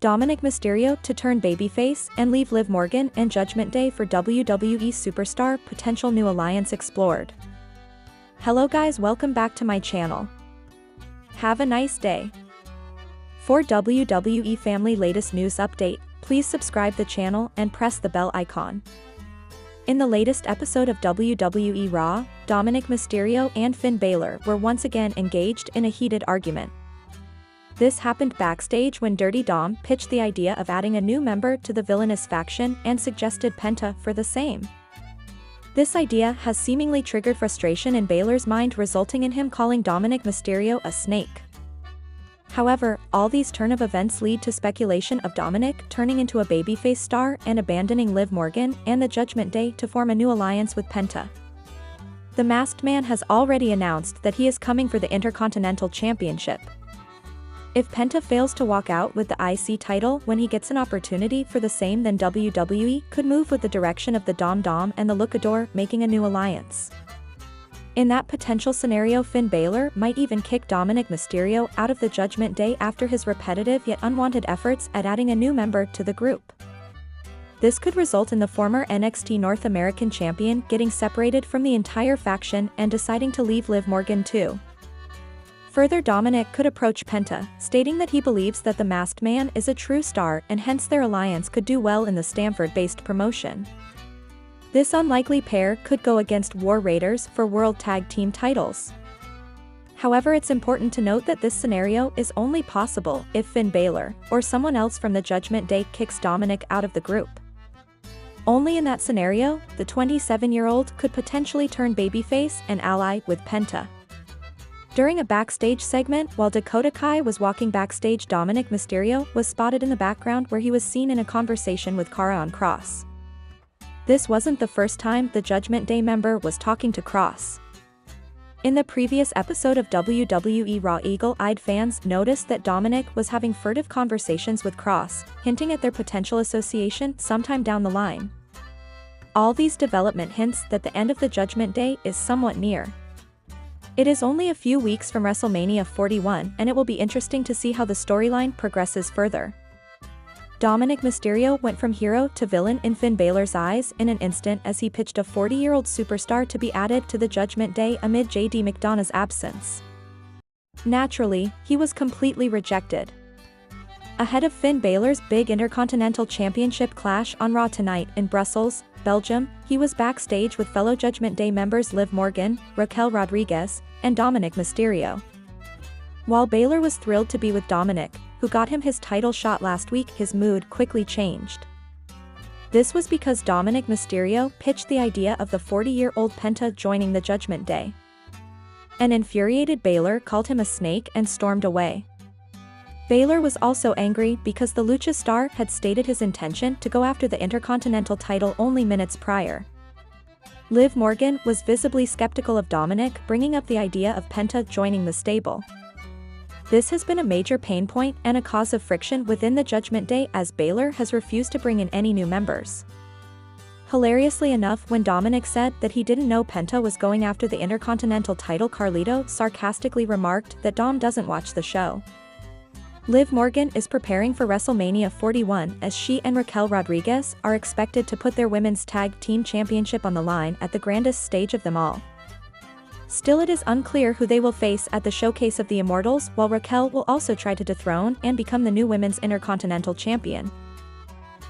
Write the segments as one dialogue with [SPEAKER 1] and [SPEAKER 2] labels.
[SPEAKER 1] Dominik Mysterio to turn babyface and leave Liv Morgan and Judgment Day for WWE Superstar Potential new alliance explored. Hello guys, welcome back to my channel. Have a nice day. For WWE Family latest news update, please subscribe the channel and press the bell icon. In the latest episode of WWE Raw, Dominik Mysterio and Finn Balor were once again engaged in a heated argument. This happened backstage when Dirty Dom pitched the idea of adding a new member to the villainous faction and suggested Penta for the same. This idea has seemingly triggered frustration in Balor's mind, resulting in him calling Dominik Mysterio a snake. However, all these turn of events lead to speculation of Dominik turning into a babyface star and abandoning Liv Morgan and the Judgment Day to form a new alliance with Penta. The Masked Man has already announced that he is coming for the Intercontinental Championship. If Penta fails to walk out with the IC title when he gets an opportunity for the same, then WWE could move with the direction of the Dom and the Luchador, making a new alliance. In that potential scenario, Finn Balor might even kick Dominik Mysterio out of the Judgment Day after his repetitive yet unwanted efforts at adding a new member to the group. This could result in the former NXT North American champion getting separated from the entire faction and deciding to leave Liv Morgan too. Further, Dominik could approach Penta, stating that he believes that the Masked Man is a true star and hence their alliance could do well in the Stamford-based promotion. This unlikely pair could go against War Raiders for World Tag Team titles. However, it's important to note that this scenario is only possible if Finn Balor, or someone else from the Judgment Day, kicks Dominik out of the group. Only in that scenario, the 27-year-old could potentially turn babyface and ally with Penta. During a backstage segment while Dakota Kai was walking backstage, Dominik Mysterio was spotted in the background where he was seen in a conversation with Karrion Kross. This wasn't the first time the Judgment Day member was talking to Kross. In the previous episode of WWE Raw, eagle-eyed fans noticed that Dominik was having furtive conversations with Kross, hinting at their potential association sometime down the line. All these development hints that the end of the Judgment Day is somewhat near. It is only a few weeks from WrestleMania 41, and it will be interesting to see how the storyline progresses further. Dominik Mysterio went from hero to villain in Finn Balor's eyes in an instant as he pitched a 40-year-old superstar to be added to the Judgment Day amid JD McDonagh's absence. Naturally, he was completely rejected. Ahead of Finn Balor's big Intercontinental Championship clash on Raw tonight in Brussels, Belgium, he was backstage with fellow Judgment Day members Liv Morgan, Raquel Rodriguez, and Dominik Mysterio. While Balor was thrilled to be with Dominik, who got him his title shot last week, his mood quickly changed. This was because Dominik Mysterio pitched the idea of the 40-year-old Penta joining the Judgment Day. An infuriated Balor called him a snake and stormed away. Balor was also angry because the Lucha star had stated his intention to go after the Intercontinental title only minutes prior. Liv Morgan was visibly skeptical of Dominik bringing up the idea of Penta joining the stable. This has been a major pain point and a cause of friction within the Judgment Day, as Balor has refused to bring in any new members. Hilariously enough, when Dominik said that he didn't know Penta was going after the Intercontinental title, Carlito sarcastically remarked that Dom doesn't watch the show. Liv Morgan is preparing for WrestleMania 41 as she and Raquel Rodriguez are expected to put their women's tag team championship on the line at the grandest stage of them all. Still, it is unclear who they will face at the Showcase of the Immortals, while Raquel will also try to dethrone and become the new women's Intercontinental champion.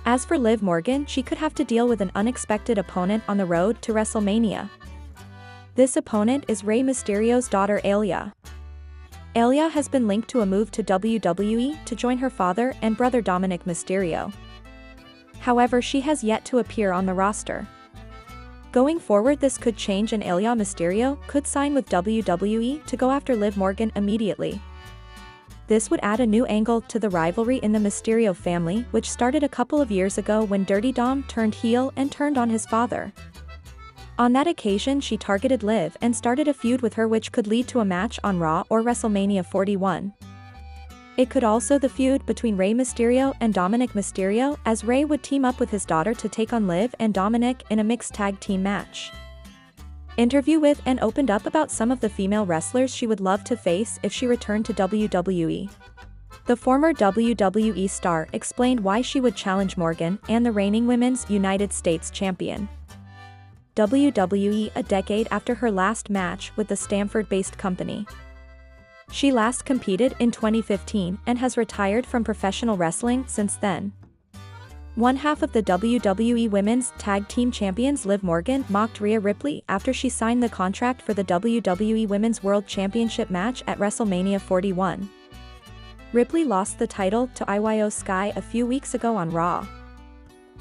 [SPEAKER 1] As for Liv Morgan, she could have to deal with an unexpected opponent on the road to WrestleMania. This opponent is Rey Mysterio's daughter Aaliyah. Aaliyah has been linked to a move to WWE to join her father and brother Dominik Mysterio. However, she has yet to appear on the roster. Going forward, this could change, and Aaliyah Mysterio could sign with WWE to go after Liv Morgan immediately. This would add a new angle to the rivalry in the Mysterio family, which started a couple of years ago when Dirty Dom turned heel and turned on his father. On that occasion, she targeted Liv and started a feud with her, which could lead to a match on Raw or WrestleMania 41. It could also the feud between Rey Mysterio and Dominik Mysterio, as Rey would team up with his daughter to take on Liv and Dominik in a mixed tag team match. interview with and opened up about some of the female wrestlers she would love to face if she returned to WWE. The former WWE star explained why she would challenge Morgan and the reigning Women's United States champion. WWE a decade after her last match with the Stamford-based company. She last competed in 2015 and has retired from professional wrestling since then. One half of the WWE Women's Tag Team Champions Liv Morgan mocked Rhea Ripley after she signed the contract for the WWE Women's World Championship match at WrestleMania 41. Ripley lost the title to Io Sky a few weeks ago on Raw.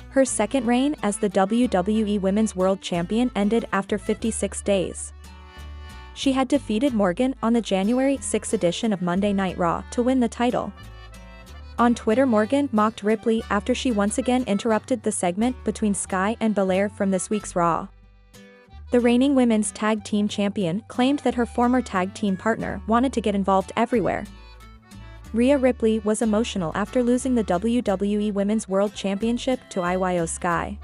[SPEAKER 1] Her second reign as the WWE Women's World Champion ended after 56 days. She had defeated Morgan on the January 6 edition of Monday Night Raw to win the title. On Twitter, Morgan mocked Ripley after she once again interrupted the segment between Sky and Belair from this week's Raw. The reigning women's tag team champion claimed that her former tag team partner wanted to get involved everywhere. Rhea Ripley was emotional after losing the WWE Women's World Championship to Io Sky.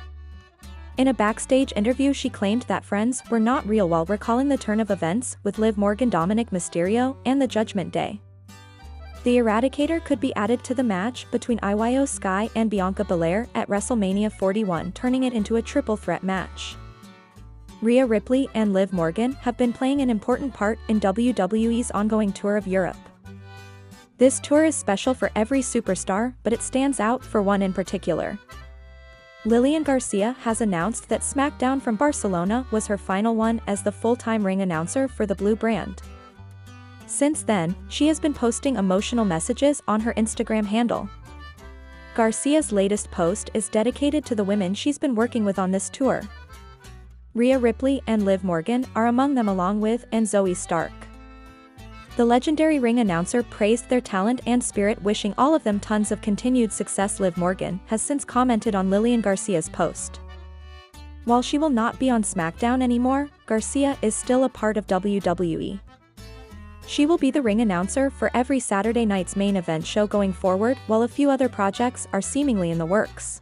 [SPEAKER 1] In a backstage interview, she claimed that friends were not real while recalling the turn of events with Liv Morgan, Dominik Mysterio, and the Judgment Day. The Eradicator could be added to the match between Io Sky and Bianca Belair at WrestleMania 41, turning it into a triple threat match. Rhea Ripley and Liv Morgan have been playing an important part in WWE's ongoing tour of Europe. This tour is special for every superstar, but it stands out for one in particular. Lilian Garcia has announced that SmackDown from Barcelona was her final one as the full-time ring announcer for the Blue brand. Since then, she has been posting emotional messages on her Instagram handle. Garcia's latest post is dedicated to the women she's been working with on this tour. Rhea Ripley and Liv Morgan are among them, along with Zoe Stark. The legendary ring announcer praised their talent and spirit, wishing all of them tons of continued success. Liv Morgan has since commented on Lilian Garcia's post. While she will not be on SmackDown anymore, Garcia is still a part of WWE. She will be the ring announcer for every Saturday night's main event show going forward, while a few other projects are seemingly in the works.